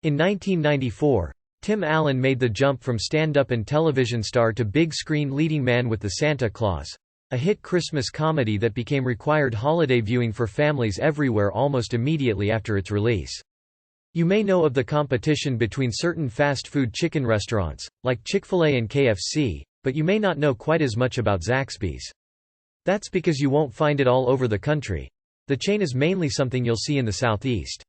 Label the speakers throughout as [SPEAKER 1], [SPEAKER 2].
[SPEAKER 1] In 1994, Tim Allen made the jump from stand-up and television star to big-screen leading man with The Santa Claus, a hit Christmas comedy that became required holiday viewing for families everywhere almost immediately after its release. You may know of the competition between certain fast food chicken restaurants, like Chick-fil-A and KFC, but you may not know quite as much about Zaxby'S. That's because you won't find it all over the country. The chain is mainly something you'll see in the Southeast.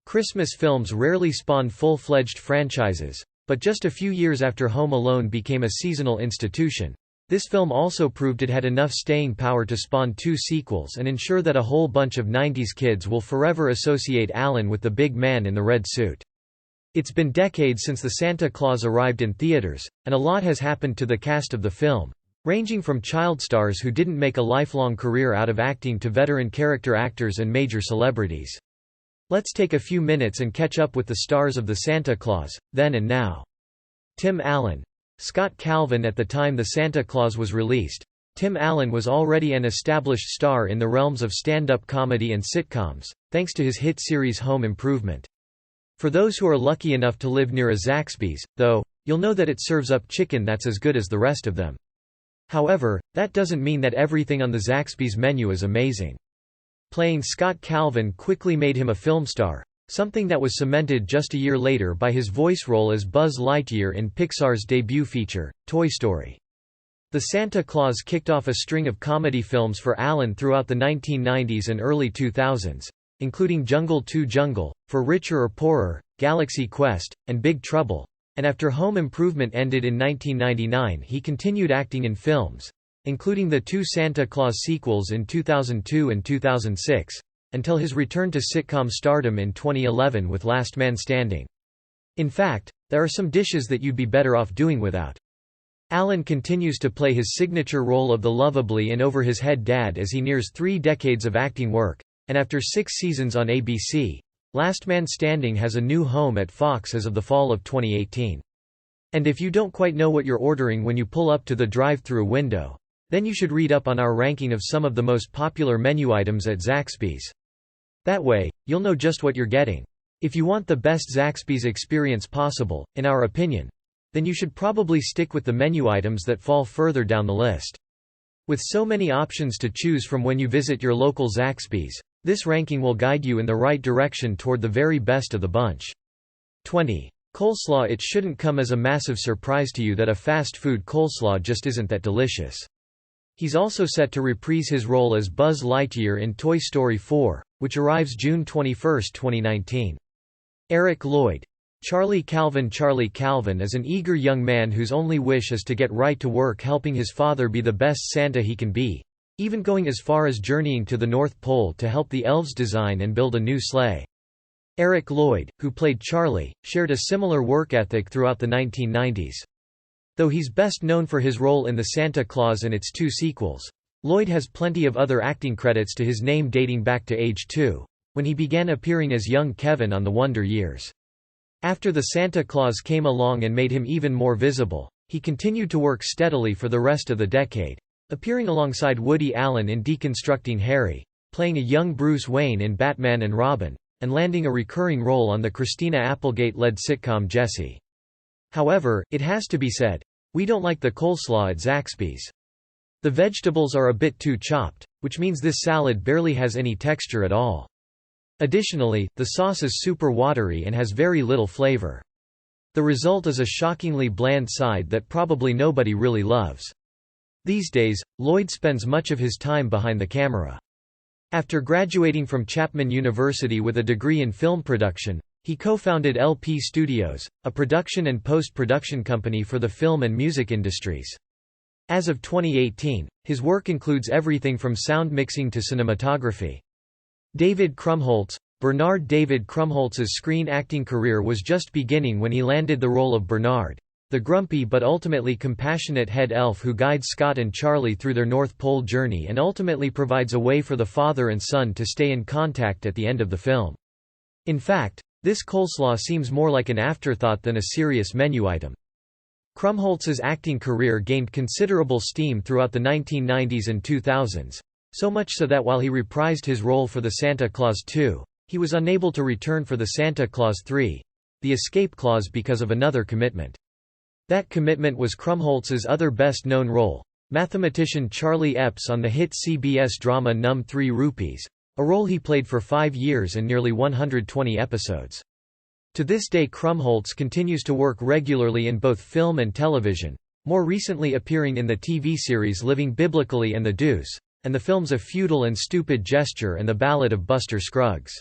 [SPEAKER 1] Christmas films rarely spawn full-fledged franchises, but just a few years after Home Alone became a seasonal institution, this film also proved it had enough staying power to spawn 2 sequels and ensure that a whole bunch of 90s kids will forever associate Allen with the big man in the red suit. It's been decades since The Santa Claus arrived in theaters, and a lot has happened to the cast of the film, ranging from child stars who didn't make a lifelong career out of acting to veteran character actors and major celebrities. Let's take a few minutes and catch up with the stars of The Santa Claus, then and now. Tim Allen. Scott Calvin. At the time The Santa Claus was released, Tim Allen was already an established star in the realms of stand-up comedy and sitcoms, thanks to his hit series Home Improvement. For those who are lucky enough to live near a Zaxby's, though, you'll know that it serves up chicken that's as good as the rest of them. However, that doesn't mean that everything on the Zaxby's menu is amazing. Playing Scott Calvin quickly made him a film star, something that was cemented just a year later by his voice role as Buzz Lightyear in Pixar's debut feature, Toy Story. The Santa Claus kicked off a string of comedy films for Allen throughout the 1990s and early 2000s, including Jungle to Jungle, For Richer or Poorer, Galaxy Quest, and Big Trouble, and after Home Improvement ended in 1999 he continued acting in films, including the 2 Santa Claus sequels in 2002 and 2006, until his return to sitcom stardom in 2011 with Last Man Standing. In fact, there are some dishes that you'd be better off doing without. Allen continues to play his signature role of the lovably in over-his-head dad as he nears 3 decades of acting work, and after 6 seasons on ABC, Last Man Standing has a new home at Fox as of the fall of 2018. And if you don't quite know what you're ordering when you pull up to the drive-thru window, then you should read up on our ranking of some of the most popular menu items at Zaxby'S. That way, you'll know just what you're getting. If you want the best Zaxby'S experience possible, in our opinion, then you should probably stick with the menu items that fall further down the list. With so many options to choose from when you visit your local Zaxby'S, this ranking will guide you in the right direction toward the very best of the bunch. 20. Coleslaw. It shouldn't come as a massive surprise to you that a fast food coleslaw just isn't that delicious. He's also set to reprise his role as Buzz Lightyear in Toy Story 4, which arrives June 21, 2019. Eric Lloyd. Charlie Calvin. Charlie Calvin is an eager young man whose only wish is to get right to work helping his father be the best Santa he can be, even going as far as journeying to the North Pole to help the elves design and build a new sleigh. Eric Lloyd, who played Charlie, shared a similar work ethic throughout the 1990s. Though he's best known for his role in The Santa Claus and its 2 sequels, Lloyd has plenty of other acting credits to his name dating back to age 2, when he began appearing as young Kevin on The Wonder Years. After The Santa Claus came along and made him even more visible, he continued to work steadily for the rest of the decade, appearing alongside Woody Allen in Deconstructing Harry, playing a young Bruce Wayne in Batman and Robin, and landing a recurring role on the Christina Applegate-led sitcom Jessie. However, it has to be said, we don't like the coleslaw at Zaxby'S. The vegetables are a bit too chopped, which means this salad barely has any texture at all. Additionally, the sauce is super watery and has very little flavor. The result is a shockingly bland side that probably nobody really loves. These days, Lloyd spends much of his time behind the camera. After graduating from Chapman University with a degree in film production, he co-founded LP Studios, a production and post-production company for the film and music industries. As of 2018, his work includes everything from sound mixing to cinematography. David Crumholtz. Bernard. David Crumholtz's screen acting career was just beginning when he landed the role of Bernard, the grumpy but ultimately compassionate head elf who guides Scott and Charlie through their North Pole journey and ultimately provides a way for the father and son to stay in contact at the end of the film. In fact, this coleslaw seems more like an afterthought than a serious menu item. Crumholtz's acting career gained considerable steam throughout the 1990s and 2000s, so much so that while he reprised his role for The Santa Claus 2, he was unable to return for The Santa Claus 3, the escape clause because of another commitment. That commitment was Crumholtz's other best-known role, mathematician Charlie Epps on the hit CBS drama Num 3 Rupees, a role he played for 5 years and nearly 120 episodes. To this day Crumholtz continues to work regularly in both film and television, more recently appearing in the TV series Living Biblically and The Deuce, and the films A Futile and Stupid Gesture and The Ballad of Buster Scruggs.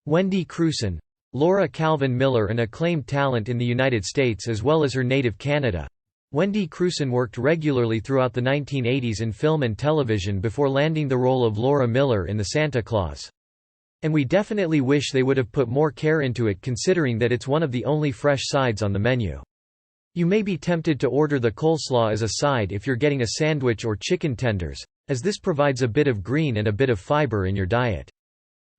[SPEAKER 1] Wendy Crewson, Laura Calvin Miller, an acclaimed talent in the United States as well as her native Canada. Wendy Crewson worked regularly throughout the 1980s in film and television before landing the role of Laura Miller in The Santa Claus. And we definitely wish they would have put more care into it considering that it's one of the only fresh sides on the menu. You may be tempted to order the coleslaw as a side if you're getting a sandwich or chicken tenders, as this provides a bit of green and a bit of fiber in your diet.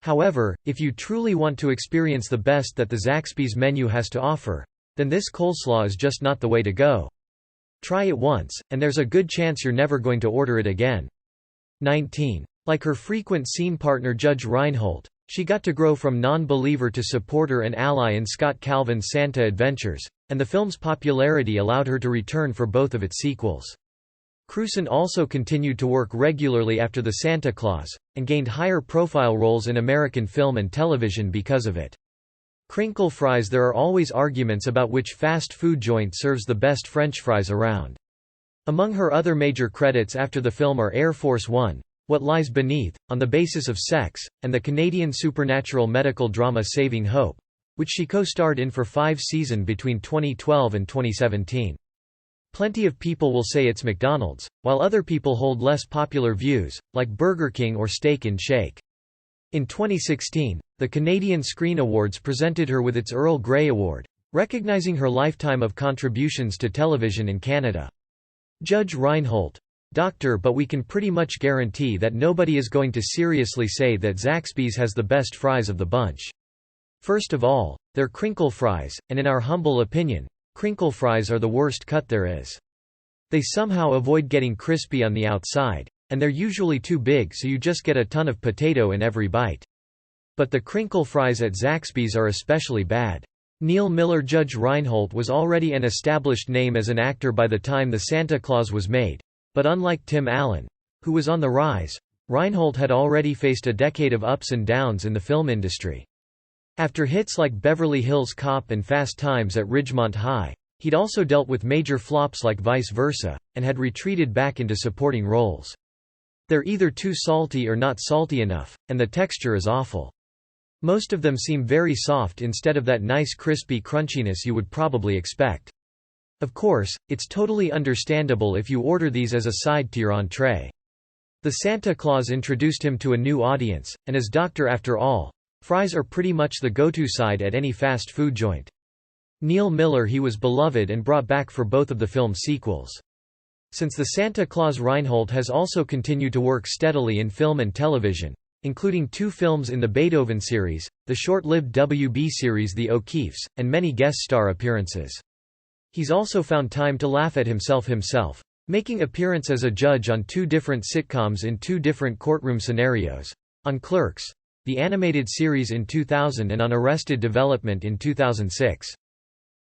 [SPEAKER 1] However, if you truly want to experience the best that the Zaxby'S menu has to offer, then this coleslaw is just not the way to go. Try it once, and there's a good chance you're never going to order it again. 19. Like her frequent scene partner Judge Reinhold, she got to grow from non-believer to supporter and ally in Scott Calvin's Santa Adventures, and the film's popularity allowed her to return for both of its sequels. Crewson also continued to work regularly after The Santa Claus, and gained higher profile roles in American film and television because of it. Crinkle fries. There are always arguments about which fast food joint serves the best French fries around. Among her other major credits after the film are Air Force One, What Lies Beneath, On the Basis of Sex, and the Canadian supernatural medical drama Saving Hope, which she co-starred in for 5 seasons between 2012 and 2017. Plenty of people will say it's McDonald's, while other people hold less popular views, like Burger King or Steak and Shake. In 2016, the Canadian Screen Awards presented her with its Earl Grey Award, recognizing her lifetime of contributions to television in Canada. Judge Reinhold, Doctor, but we can pretty much guarantee that nobody is going to seriously say that Zaxby's has the best fries of the bunch. First of all, they're crinkle fries, and in our humble opinion, crinkle fries are the worst cut there is. They somehow avoid getting crispy on the outside, and they're usually too big so you just get a ton of potato in every bite. But the crinkle fries at Zaxby's are especially bad. Neil Miller. Judge Reinhold was already an established name as an actor by the time The Santa Claus was made, but unlike Tim Allen, who was on the rise, Reinhold had already faced a decade of ups and downs in the film industry. After hits like Beverly Hills Cop and Fast Times at Ridgemont High, he'd also dealt with major flops like Vice Versa, and had retreated back into supporting roles. They're either too salty or not salty enough, and the texture is awful. Most of them seem very soft instead of that nice crispy crunchiness you would probably expect. Of course, it's totally understandable if you order these as a side to your entree. The Santa Claus introduced him to a new audience, and as Doctor after all, fries are pretty much the go-to side at any fast food joint. Neil Miller. He was beloved and brought back for both of the film's sequels. Since The Santa Claus, Reinhold has also continued to work steadily in film and television, including 2 films in the Beethoven series, the short-lived WB series The O'Keeffes, and many guest star appearances. He's also found time to laugh at himself, making appearance as a judge on 2 different sitcoms in 2 different courtroom scenarios, on Clerks, the animated series in 2000, and on Arrested Development in 2006.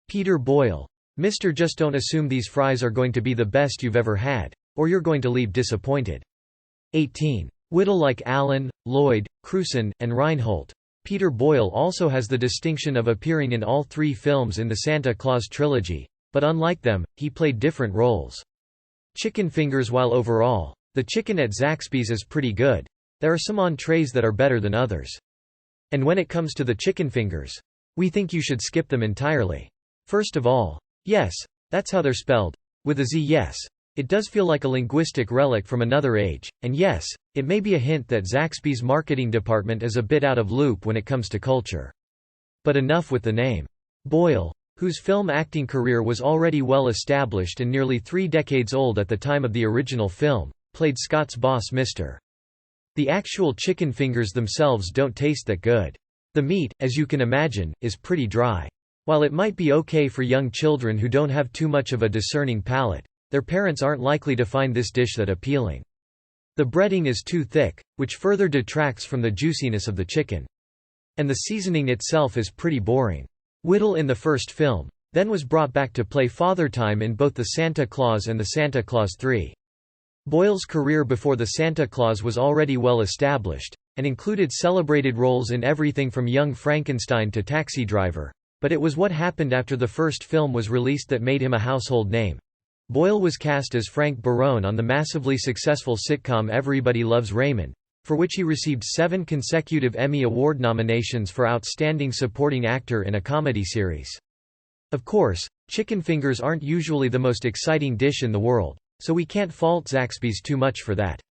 [SPEAKER 1] Peter Boyle. Mr. Just don't assume these fries are going to be the best you've ever had, or you're going to leave disappointed. 18. Whittle. Like Allen, Lloyd, Crewson, and Reinhold, Peter Boyle also has the distinction of appearing in all 3 films in the Santa Claus trilogy, but unlike them, he played different roles. Chicken fingers. While overall, the chicken at Zaxby's is pretty good, there are some entrees that are better than others. And when it comes to the chicken fingers, we think you should skip them entirely. First of all, yes, that's how they're spelled, with a Z. Yes, it does feel like a linguistic relic from another age, and yes, it may be a hint that Zaxby's marketing department is a bit out of loop when it comes to culture. But enough with the name. Boyle, whose film acting career was already well established and nearly 3 decades old at the time of the original film, played Scott's boss Mr. The actual chicken fingers themselves don't taste that good. The meat, as you can imagine, is pretty dry. While it might be okay for young children who don't have too much of a discerning palate, their parents aren't likely to find this dish that appealing. The breading is too thick, which further detracts from the juiciness of the chicken. And the seasoning itself is pretty boring. Whittle in the first film, then was brought back to play Father Time in both The Santa Claus and The Santa Claus 3. Boyle's career before The Santa Claus was already well established, and included celebrated roles in everything from Young Frankenstein to Taxi Driver, but it was what happened after the first film was released that made him a household name. Boyle was cast as Frank Barone on the massively successful sitcom Everybody Loves Raymond, for which he received 7 consecutive Emmy Award nominations for Outstanding Supporting Actor in a Comedy Series. Of course, chicken fingers aren't usually the most exciting dish in the world, so we can't fault Zaxby's too much for that.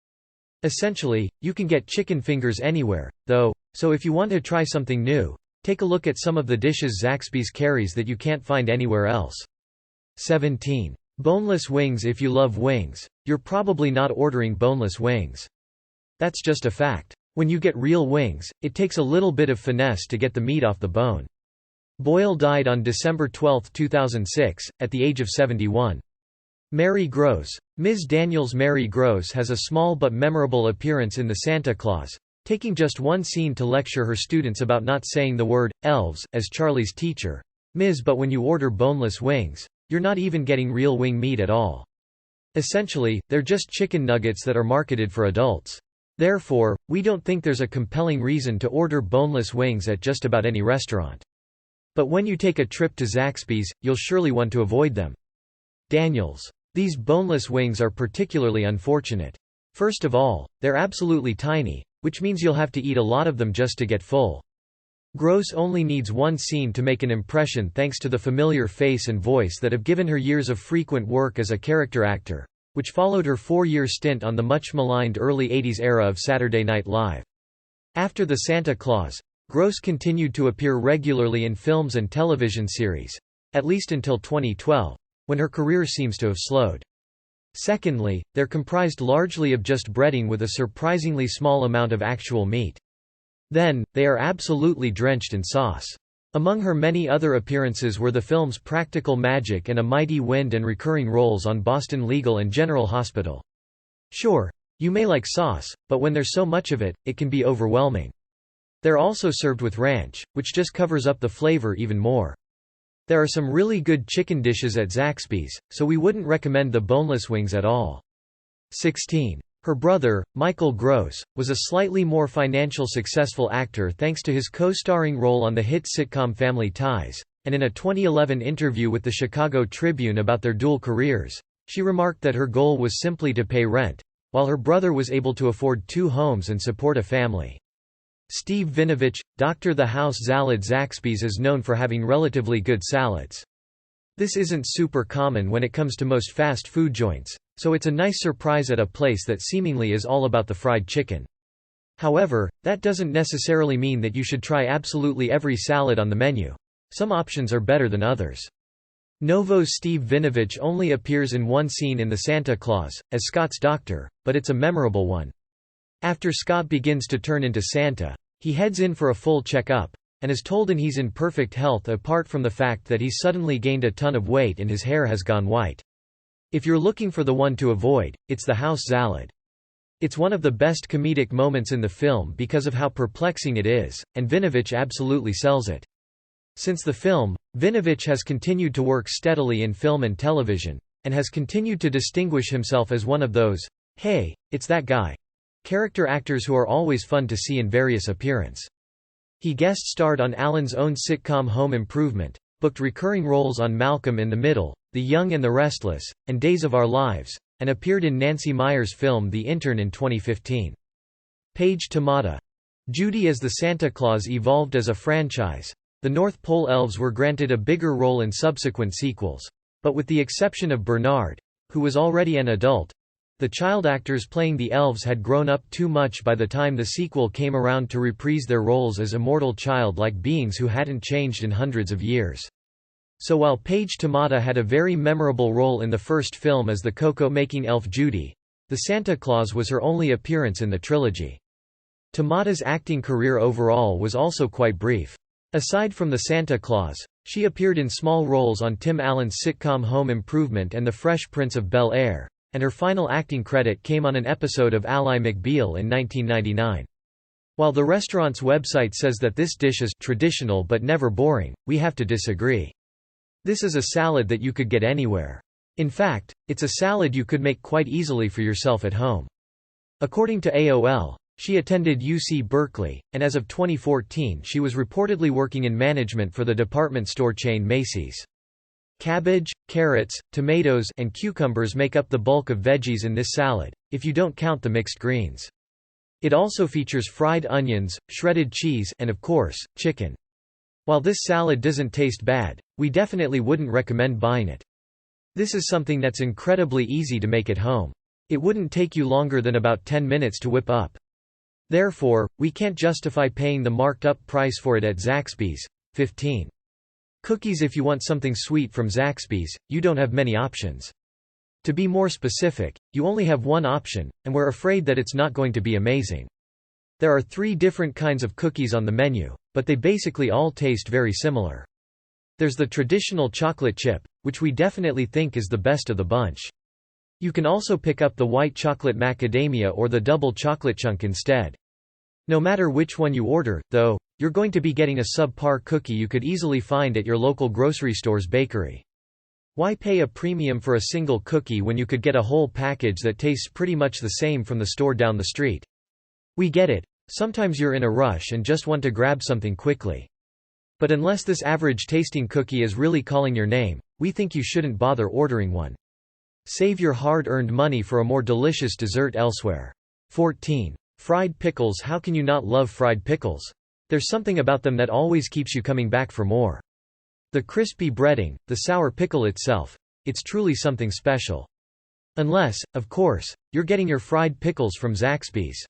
[SPEAKER 1] Essentially, you can get chicken fingers anywhere, though, so if you want to try something new, take a look at some of the dishes Zaxby's carries that you can't find anywhere else. 17. Boneless wings. If you love wings, you're probably not ordering boneless wings. That's just a fact. When you get real wings, it takes a little bit of finesse to get the meat off the bone. Boyle died on December 12, 2006, at the age of 71. Mary Gross. Ms. Daniels. Mary Gross has a small but memorable appearance in The Santa Claus, taking just one scene to lecture her students about not saying the word elves as Charlie's teacher. Ms. But when you order boneless wings, you're not even getting real wing meat at all. Essentially, they're just chicken nuggets that are marketed for adults. Therefore, we don't think there's a compelling reason to order boneless wings at just about any restaurant. But when you take a trip to Zaxby's, you'll surely want to avoid them. Daniels. These boneless wings are particularly unfortunate. First of all, they're absolutely tiny, which means you'll have to eat a lot of them just to get full. Gross only needs one scene to make an impression thanks to the familiar face and voice that have given her years of frequent work as a character actor, which followed her 4-year stint on the much-maligned early 80s era of Saturday Night Live. After The Santa Claus, Gross continued to appear regularly in films and television series, at least until 2012, when her career seems to have slowed. Secondly, they're comprised largely of just breading with a surprisingly small amount of actual meat. Then, they are absolutely drenched in sauce. Among her many other appearances were the films Practical Magic and A Mighty Wind and recurring roles on Boston Legal and General Hospital. Sure, you may like sauce, but when there's so much of it, it can be overwhelming. They're also served with ranch, which just covers up the flavor even more. There are some really good chicken dishes at Zaxby's, so we wouldn't recommend the boneless wings at all. 16. Her brother, Michael Gross, was a slightly more financially successful actor thanks to his co-starring role on the hit sitcom Family Ties, and in a 2011 interview with the Chicago Tribune about their dual careers, she remarked that her goal was simply to pay rent, while her brother was able to afford 2 homes and support a family. Steve Vinovich, Dr. The House Salad. Zaxby's is known for having relatively good salads. This isn't super common when it comes to most fast food joints, so it's a nice surprise at a place that seemingly is all about the fried chicken. However, that doesn't necessarily mean that you should try absolutely every salad on the menu. Some options are better than others. Novo's Steve Vinovich only appears in one scene in The Santa Claus, as Scott's doctor, but it's a memorable one. After Scott begins to turn into Santa, he heads in for a full checkup, and is told he's in perfect health apart from the fact that he's suddenly gained a ton of weight and his hair has gone white. If you're looking for the one to avoid, it's the house salad. It's one of the best comedic moments in the film because of how perplexing it is, and Vinovich absolutely sells it. Since the film, Vinovich has continued to work steadily in film and television, and has continued to distinguish himself as one of those, "Hey, it's that guy" character actors who are always fun to see in various appearances. He guest starred on Allen's own sitcom Home Improvement, booked recurring roles on Malcolm in the Middle, The Young and the Restless, and Days of Our Lives, and appeared in Nancy Meyers' film The Intern in 2015. Paige Tamada. Judy as the Santa Claus evolved as a franchise. The North Pole Elves were granted a bigger role in subsequent sequels. But with the exception of Bernard, who was already an adult, the child actors playing the elves had grown up too much by the time the sequel came around to reprise their roles as immortal childlike beings who hadn't changed in hundreds of years. So while Paige Tamada had a very memorable role in the first film as the cocoa-making elf Judy, the Santa Claus was her only appearance in the trilogy. Tamada's acting career overall was also quite brief. Aside from the Santa Claus, she appeared in small roles on Tim Allen's sitcom Home Improvement and The Fresh Prince of Bel-Air, and her final acting credit came on an episode of Ally McBeal in 1999. While the restaurant's website says that this dish is traditional but never boring, we have to disagree. This is a salad that you could get anywhere. In fact, it's a salad you could make quite easily for yourself at home. According to AOL, she attended UC Berkeley, and as of 2014 she was reportedly working in management for the department store chain Macy's. Cabbage, carrots, tomatoes, and cucumbers make up the bulk of veggies in this salad, if you don't count the mixed greens. It also features fried onions, shredded cheese, and of course, chicken. While this salad doesn't taste bad, we definitely wouldn't recommend buying it. This is something that's incredibly easy to make at home. It wouldn't take you longer than about 10 minutes to whip up. Therefore, we can't justify paying the marked up price for it at Zaxby'S. 15. Cookies. If you want something sweet from Zaxby'S, you don't have many options. To be more specific, you only have one option, and we're afraid that it's not going to be amazing. There are 3 different kinds of cookies on the menu, but they basically all taste very similar. There's the traditional chocolate chip, which we definitely think is the best of the bunch. You can also pick up the white chocolate macadamia or the double chocolate chunk instead. No matter which one you order, though, you're going to be getting a subpar cookie you could easily find at your local grocery store's bakery. Why pay a premium for a single cookie when you could get a whole package that tastes pretty much the same from the store down the street? We get it. Sometimes you're in a rush and just want to grab something quickly. But unless this average-tasting cookie is really calling your name, we think you shouldn't bother ordering one. Save your hard-earned money for a more delicious dessert elsewhere. 14. Fried pickles. How can you not love fried pickles? There's something about them that always keeps you coming back for more. The crispy breading, the sour pickle itself, it's truly something special. Unless, of course, you're getting your fried pickles from Zaxby'S.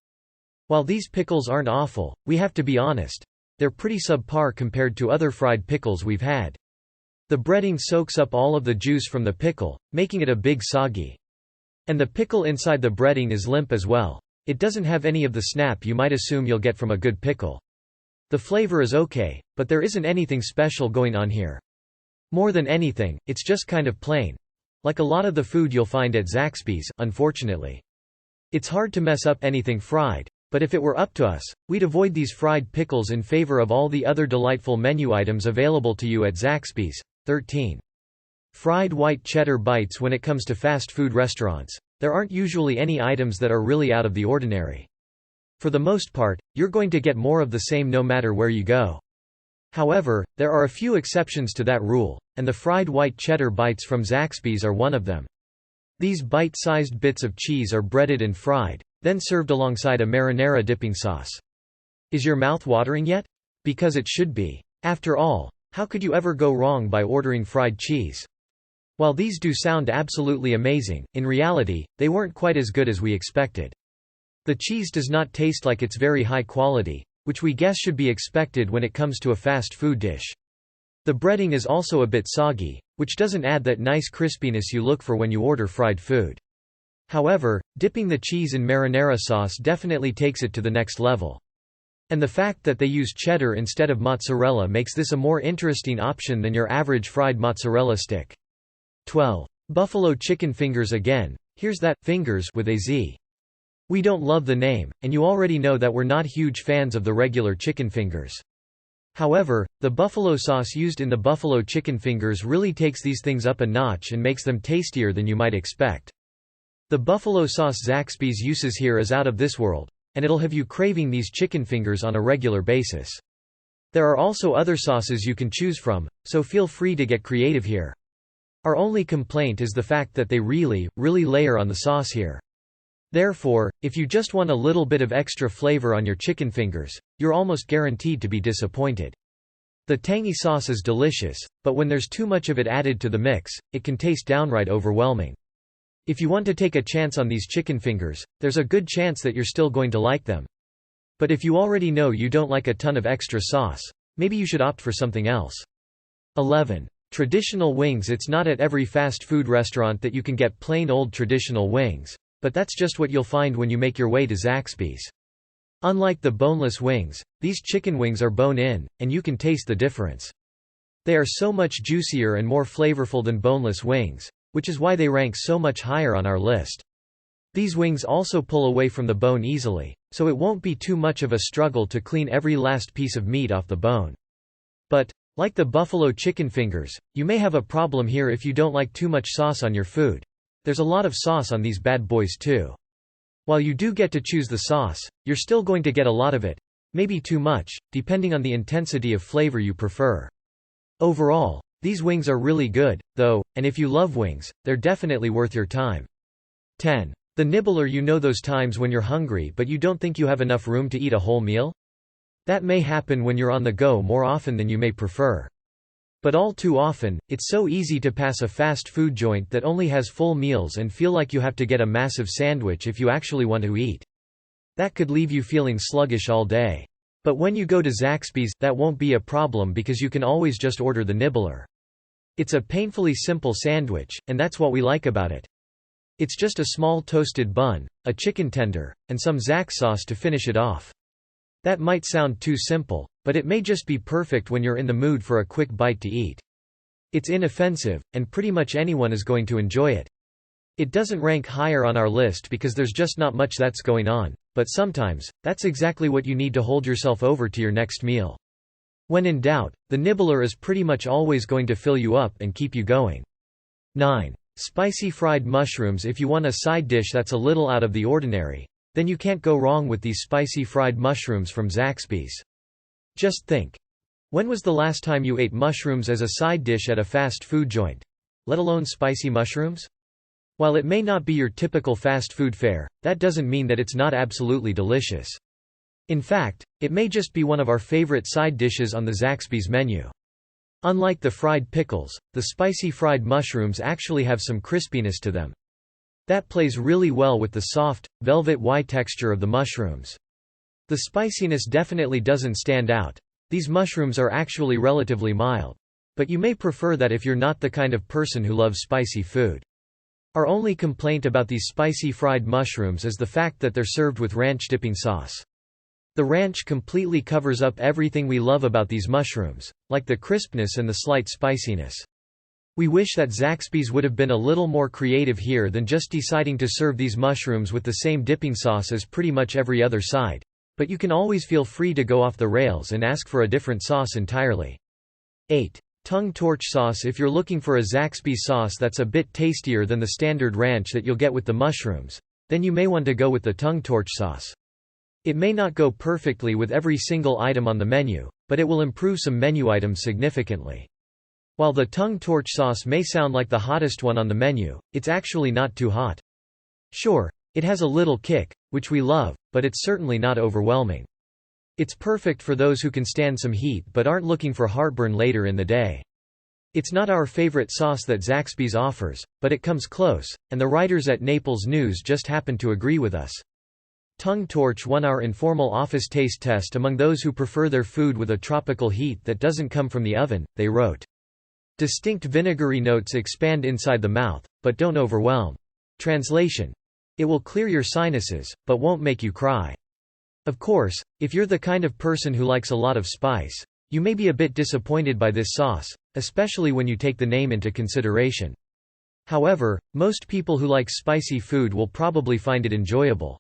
[SPEAKER 1] While these pickles aren't awful, we have to be honest, they're pretty subpar compared to other fried pickles we've had. The breading soaks up all of the juice from the pickle, making it a big soggy. And the pickle inside the breading is limp as well. It doesn't have any of the snap you might assume you'll get from a good pickle. The flavor is okay, but there isn't anything special going on here. More than anything, it's just kind of plain. Like a lot of the food you'll find at Zaxby'S, unfortunately. It's hard to mess up anything fried, but if it were up to us, we'd avoid these fried pickles in favor of all the other delightful menu items available to you at Zaxby'S. 13. Fried white cheddar bites. When it comes to fast food restaurants, there aren't usually any items that are really out of the ordinary. For the most part, you're going to get more of the same no matter where you go. However, there are a few exceptions to that rule, and the fried white cheddar bites from Zaxby'S are one of them. These bite-sized bits of cheese are breaded and fried, then served alongside a marinara dipping sauce. Is your mouth watering yet? Because it should be. After all, how could you ever go wrong by ordering fried cheese? While these do sound absolutely amazing, in reality, they weren't quite as good as we expected. The cheese does not taste like it's very high quality, which we guess should be expected when it comes to a fast food dish. The breading is also a bit soggy, which doesn't add that nice crispiness you look for when you order fried food. However, dipping the cheese in marinara sauce definitely takes it to the next level. And the fact that they use cheddar instead of mozzarella makes this a more interesting option than your average fried mozzarella stick. 12. Buffalo chicken fingers. Again, here's that fingers with a Z. We don't love the name, and you already know that we're not huge fans of the regular chicken fingers. However, the buffalo sauce used in the buffalo chicken fingers really takes these things up a notch and makes them tastier than you might expect. The buffalo sauce Zaxby'S uses here is out of this world, and it'll have you craving these chicken fingers on a regular basis. There are also other sauces you can choose from, so feel free to get creative here. Our only complaint is the fact that they really layer on the sauce here. Therefore, if you just want a little bit of extra flavor on your chicken fingers, you're almost guaranteed to be disappointed. The tangy sauce is delicious, but when there's too much of it added to the mix, it can taste downright overwhelming. If you want to take a chance on these chicken fingers, there's a good chance that you're still going to like them. But if you already know you don't like a ton of extra sauce, maybe you should opt for something else. 11. Traditional wings. It's not at every fast food restaurant that you can get plain old traditional wings. But that's just what you'll find when you make your way to Zaxby'S. Unlike the boneless wings, these chicken wings are bone-in, and you can taste the difference. They are so much juicier and more flavorful than boneless wings, which is why they rank so much higher on our list. These wings also pull away from the bone easily, so it won't be too much of a struggle to clean every last piece of meat off the bone. But, like the buffalo chicken fingers, you may have a problem here if you don't like too much sauce on your food. There's a lot of sauce on these bad boys too. While you do get to choose the sauce, you're still going to get a lot of it. Maybe too much, depending on the intensity of flavor you prefer. Overall, these wings are really good, though, and if you love wings, they're definitely worth your time. 10. The Nibbler. You know those times when you're hungry but you don't think you have enough room to eat a whole meal? That may happen when you're on the go more often than you may prefer. But all too often, it's so easy to pass a fast food joint that only has full meals and feel like you have to get a massive sandwich if you actually want to eat. That could leave you feeling sluggish all day. But when you go to Zaxby's, that won't be a problem because you can always just order the Nibbler. It's a painfully simple sandwich, and that's what we like about it. It's just a small toasted bun, a chicken tender, and some Zack sauce to finish it off. That might sound too simple, but it may just be perfect when you're in the mood for a quick bite to eat. It's inoffensive, and pretty much anyone is going to enjoy it. It doesn't rank higher on our list because there's just not much that's going on, but sometimes, that's exactly what you need to hold yourself over to your next meal. When in doubt, the Nibbler is pretty much always going to fill you up and keep you going. 9. Spicy fried mushrooms. If you want a side dish that's a little out of the ordinary, then you can't go wrong with these spicy fried mushrooms from Zaxby'S. Just think. When was the last time you ate mushrooms as a side dish at a fast food joint? Let alone spicy mushrooms? While it may not be your typical fast food fare, that doesn't mean that it's not absolutely delicious. In fact, it may just be one of our favorite side dishes on the Zaxby'S menu. Unlike the fried pickles, the spicy fried mushrooms actually have some crispiness to them. That plays really well with the soft, velvet-white texture of the mushrooms. The spiciness definitely doesn't stand out. These mushrooms are actually relatively mild. But you may prefer that if you're not the kind of person who loves spicy food. Our only complaint about these spicy fried mushrooms is the fact that they're served with ranch dipping sauce. The ranch completely covers up everything we love about these mushrooms, like the crispness and the slight spiciness. We wish that Zaxby'S would have been a little more creative here than just deciding to serve these mushrooms with the same dipping sauce as pretty much every other side. But you can always feel free to go off the rails and ask for a different sauce entirely. 8. Tongue torch sauce. If you're looking for a Zaxby's sauce that's a bit tastier than the standard ranch that you'll get with the mushrooms, then you may want to go with the tongue torch sauce. It may not go perfectly with every single item on the menu, but it will improve some menu items significantly. While the tongue torch sauce may sound like the hottest one on the menu, it's actually not too hot. Sure, it has a little kick, which we love, but it's certainly not overwhelming. It's perfect for those who can stand some heat but aren't looking for heartburn later in the day. It's not our favorite sauce that Zaxby's offers, but it comes close, and the writers at Naples News just happen to agree with us. Tongue torch won our informal office taste test among those who prefer their food with a tropical heat that doesn't come from the oven, they wrote. Distinct vinegary notes expand inside the mouth, but don't overwhelm. Translation. It will clear your sinuses, but won't make you cry. Of course, if you're the kind of person who likes a lot of spice, you may be a bit disappointed by this sauce, especially when you take the name into consideration. However, most people who like spicy food will probably find it enjoyable.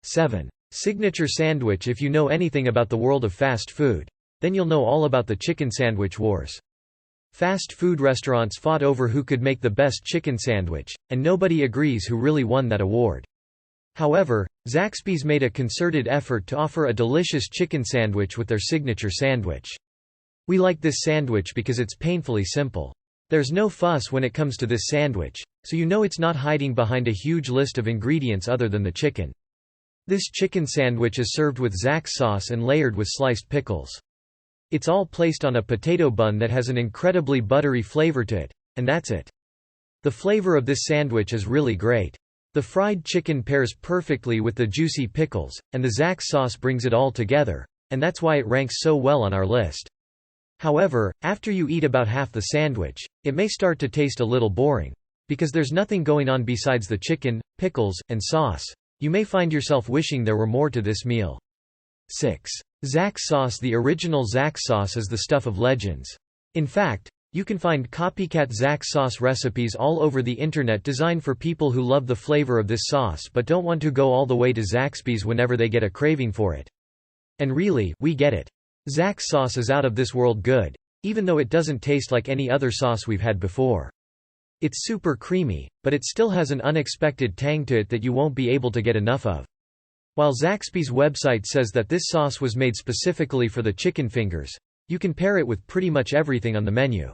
[SPEAKER 1] 7. Signature sandwich. If you know anything about the world of fast food, then you'll know all about the chicken sandwich wars. Fast food restaurants fought over who could make the best chicken sandwich, and nobody agrees who really won that award. However, Zaxby's made a concerted effort to offer a delicious chicken sandwich with their signature sandwich. We like this sandwich because it's painfully simple. There's no fuss when it comes to this sandwich, so you know it's not hiding behind a huge list of ingredients other than the chicken. This chicken sandwich is served with Zack sauce and layered with sliced pickles. It's all placed on a potato bun that has an incredibly buttery flavor to it, and that's it. The flavor of this sandwich is really great. The fried chicken pairs perfectly with the juicy pickles, and the Zack sauce brings it all together, and that's why it ranks so well on our list. However, after you eat about half the sandwich, it may start to taste a little boring. Because there's nothing going on besides the chicken, pickles, and sauce. You may find yourself wishing there were more to this meal. 6. Zack sauce. The original Zack sauce is the stuff of legends. In fact, You can find copycat Zack sauce recipes all over the internet designed for people who love the flavor of this sauce but don't want to go all the way to Zaxby's whenever they get a craving for it. And really, we get it. Zack sauce is out of this world good, even though it doesn't taste like any other sauce we've had before. It's super creamy, but it still has an unexpected tang to it that you won't be able to get enough of. While Zaxby's website says that this sauce was made specifically for the chicken fingers, you can pair it with pretty much everything on the menu.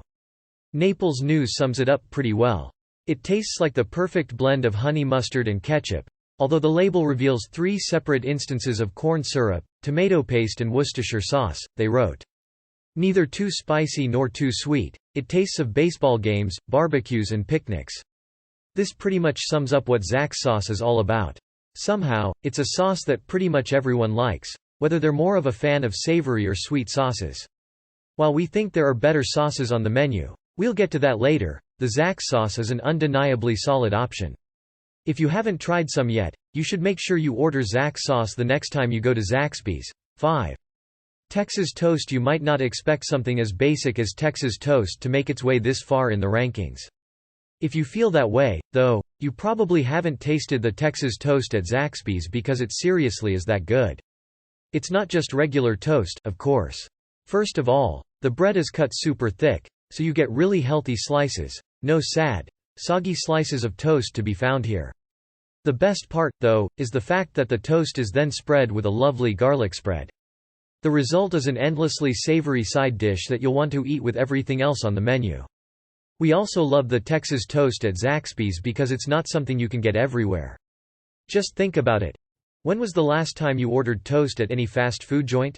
[SPEAKER 1] Naples News sums it up pretty well. It tastes like the perfect blend of honey mustard and ketchup, although the label reveals 3 separate instances of corn syrup, tomato paste and Worcestershire sauce, they wrote. Neither too spicy nor too sweet, it tastes of baseball games, barbecues and picnics. This pretty much sums up what Zack sauce is all about. Somehow, it's a sauce that pretty much everyone likes, whether they're more of a fan of savory or sweet sauces. While we think there are better sauces on the menu, we'll get to that later, the Zack sauce is an undeniably solid option. If you haven't tried some yet, you should make sure you order Zack sauce the next time you go to Zaxby's. 5. Texas toast. You might not expect something as basic as Texas toast to make its way this far in the rankings. If you feel that way, though, you probably haven't tasted the Texas toast at Zaxby's because it seriously is that good. It's not just regular toast, of course. First of all, the bread is cut super thick, so you get really healthy slices, no sad, soggy slices of toast to be found here. The best part, though, is the fact that the toast is then spread with a lovely garlic spread. The result is an endlessly savory side dish that you'll want to eat with everything else on the menu. We also love the Texas toast at Zaxby's because it's not something you can get everywhere. Just think about it. When was the last time you ordered toast at any fast food joint?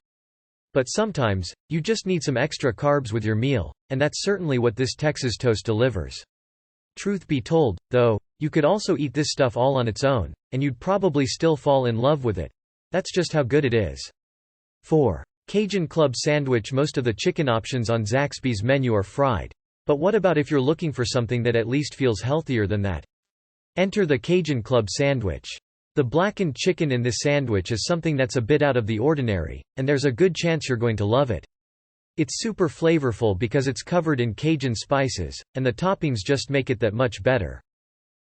[SPEAKER 1] But sometimes, you just need some extra carbs with your meal, and that's certainly what this Texas toast delivers. Truth be told, though, you could also eat this stuff all on its own, and you'd probably still fall in love with it. That's just how good it is. 4. Cajun Club Sandwich. Most of the chicken options on Zaxby's menu are fried. But what about if you're looking for something that at least feels healthier than that? Enter the Cajun Club Sandwich. The blackened chicken in this sandwich is something that's a bit out of the ordinary, and there's a good chance you're going to love it. It's super flavorful because it's covered in Cajun spices, and the toppings just make it that much better.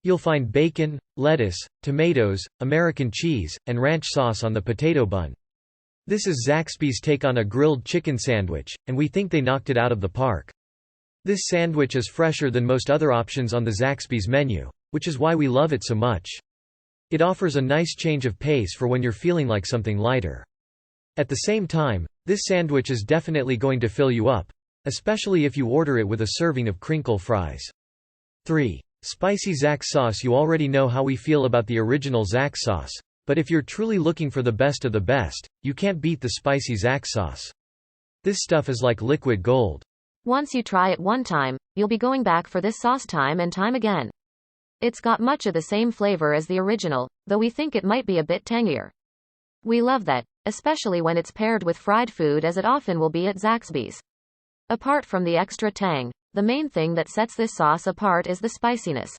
[SPEAKER 1] You'll find bacon, lettuce, tomatoes, American cheese, and ranch sauce on the potato bun. This is Zaxby's take on a grilled chicken sandwich, and we think they knocked it out of the park. This sandwich is fresher than most other options on the Zaxby's menu, which is why we love it so much. It offers a nice change of pace for when you're feeling like something lighter. At the same time, this sandwich is definitely going to fill you up, especially if you order it with a serving of crinkle fries. 3. Spicy Zack sauce. You already know how we feel about the original Zack sauce, but if you're truly looking for the best of the best, you can't beat the spicy Zack sauce. This stuff is like liquid gold.
[SPEAKER 2] Once you try it one time, you'll be going back for this sauce time and time again. It's got much of the same flavor as the original, though we think it might be a bit tangier. We love that, especially when it's paired with fried food as it often will be at Zaxby's. Apart from the extra tang, the main thing that sets this sauce apart is the spiciness.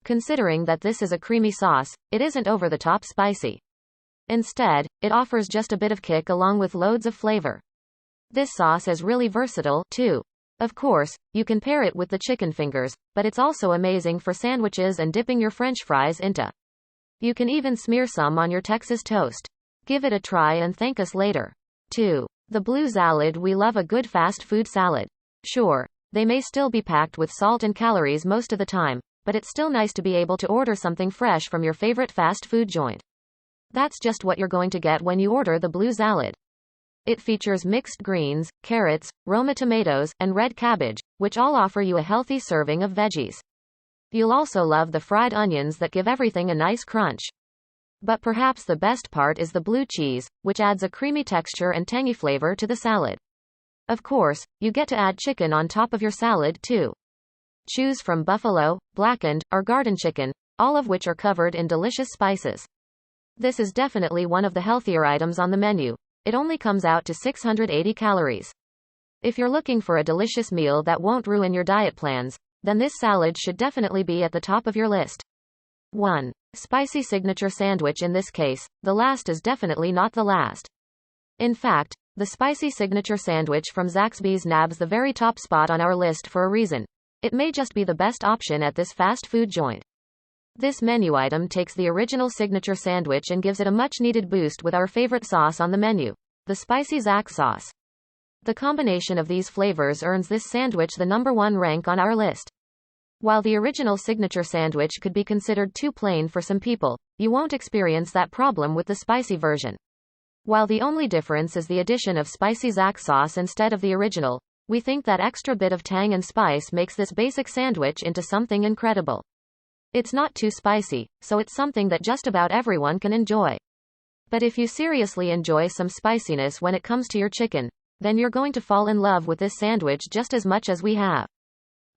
[SPEAKER 2] Considering that this is a creamy sauce, it isn't over-the-top spicy. Instead, it offers just a bit of kick along with loads of flavor. This sauce is really versatile, too. Of course, you can pair it with the chicken fingers, but it's also amazing for sandwiches and dipping your French fries into. You can even smear some on your Texas toast. Give it a try and thank us later. 2. The blue salad. We love a good fast food salad. Sure, they may still be packed with salt and calories most of the time, but it's still nice to be able to order something fresh from your favorite fast food joint. That's just what you're going to get when you order the blue salad. It features mixed greens, carrots, Roma tomatoes, and red cabbage, which all offer you a healthy serving of veggies. You'll also love the fried onions that give everything a nice crunch. But perhaps the best part is the blue cheese, which adds a creamy texture and tangy flavor to the salad. Of course, you get to add chicken on top of your salad too. Choose from buffalo, blackened, or garden chicken, all of which are covered in delicious spices. This is definitely one of the healthier items on the menu. It only comes out to 680 calories. If you're looking for a delicious meal that won't ruin your diet plans, then this salad should definitely be at the top of your list. 1. Spicy signature sandwich. In this case, the last is definitely not the last. In fact, The spicy signature sandwich from Zaxby'S nabs the very top spot on our list for a reason. It may just be the best option at this fast food joint. This menu item takes the original signature sandwich and gives it a much-needed boost with our favorite sauce on the menu, the spicy Zack sauce. The combination of these flavors earns this sandwich the #1 rank on our list. While the original signature sandwich could be considered too plain for some people, you won't experience that problem with the spicy version. While the only difference is the addition of spicy Zack sauce instead of the original, we think that extra bit of tang and spice makes this basic sandwich into something incredible. It's not too spicy, so it's something that just about everyone can enjoy. But if you seriously enjoy some spiciness when it comes to your chicken, then you're going to fall in love with this sandwich just as much as we have.